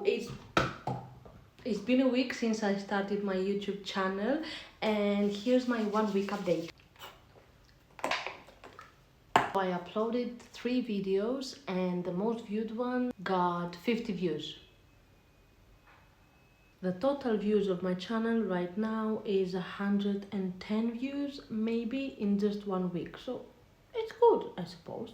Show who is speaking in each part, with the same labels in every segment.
Speaker 1: It's been a week since I started my YouTube channel, and here's my 1 week update. I uploaded 3 videos and the most viewed one got 50 views. The total views of my channel right now is 110 views, maybe in just 1 week. So it's good, I suppose.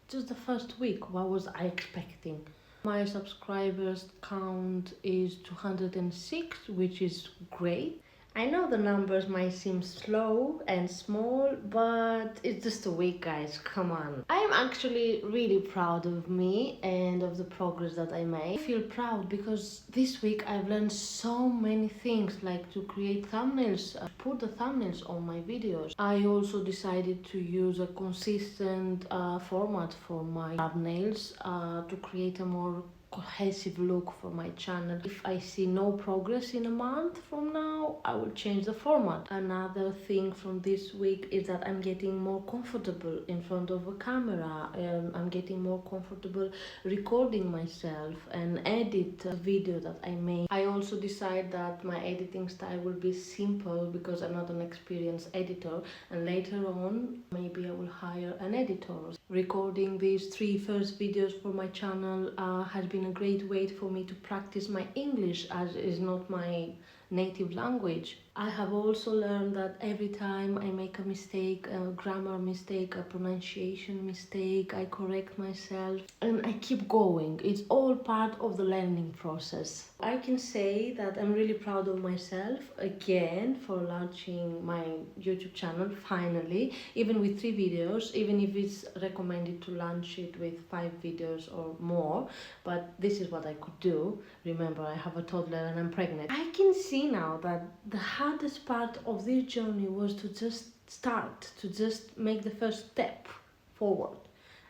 Speaker 1: Just the first week, what was I expecting? My subscribers count is 206, which is great. I know the numbers might seem slow and small, but it's just a week, guys, come on. I'm actually really proud of me and of the progress that I made. I feel proud because this week I've learned so many things, like to create thumbnails, put the thumbnails on my videos. I also decided to use a consistent format for my thumbnails to create a more cohesive look for my channel. If I see no progress in a month from now, I will change the format. Another thing from this week is that I'm getting more comfortable in front of a camera. I'm getting more comfortable recording myself and edit a video that I made. I also decide that my editing style will be simple because I'm not an experienced editor, and later on maybe I will hire an editor. Recording these 3 first videos for my channel has been a great way for me to practice my English, as is not my native language. I have also learned that every time I make a mistake, a grammar mistake, a pronunciation mistake, I correct myself and I keep going. It's all part of the learning process. I can say that I'm really proud of myself again for launching my YouTube channel finally, even with 3 videos, even if it's recommended to launch it with 5 videos or more, but this is what I could do. Remember, I have a toddler and I'm pregnant. I can see now that the hardest part of this journey was to just start, to just make the first step forward.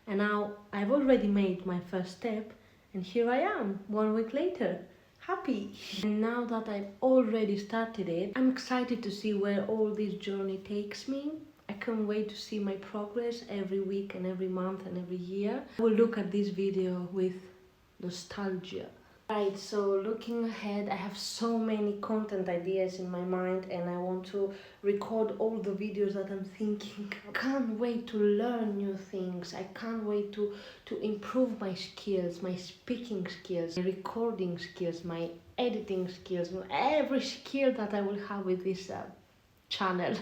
Speaker 1: And now I've already made my first step, and here I am 1 week later, happy. And now that I've already started it, I'm excited to see where all this journey takes me. I can't wait to see my progress every week and every month and every year. I will look at this video with nostalgia. Right, so looking ahead, I have so many content ideas in my mind and I want to record all the videos that I'm thinking. I can't wait to learn new things. I can't wait to improve my skills, my speaking skills, my recording skills, my editing skills, every skill that I will have with this channel.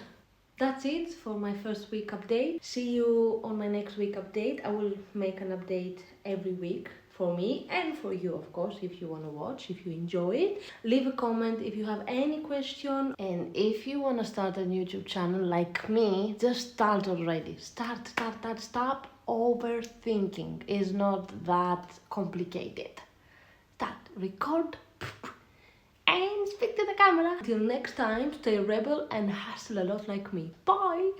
Speaker 1: That's it for my first week update. See you on my next week update. I will make an update every week for me and for you, of course, if you want to watch, if you enjoy it. Leave a comment if you have any question, and if you want to start a YouTube channel like me, just start already. Start. Stop overthinking. It's not that complicated. Start, record, and speak to the camera. Until next time, stay rebel and hustle a lot like me. Bye!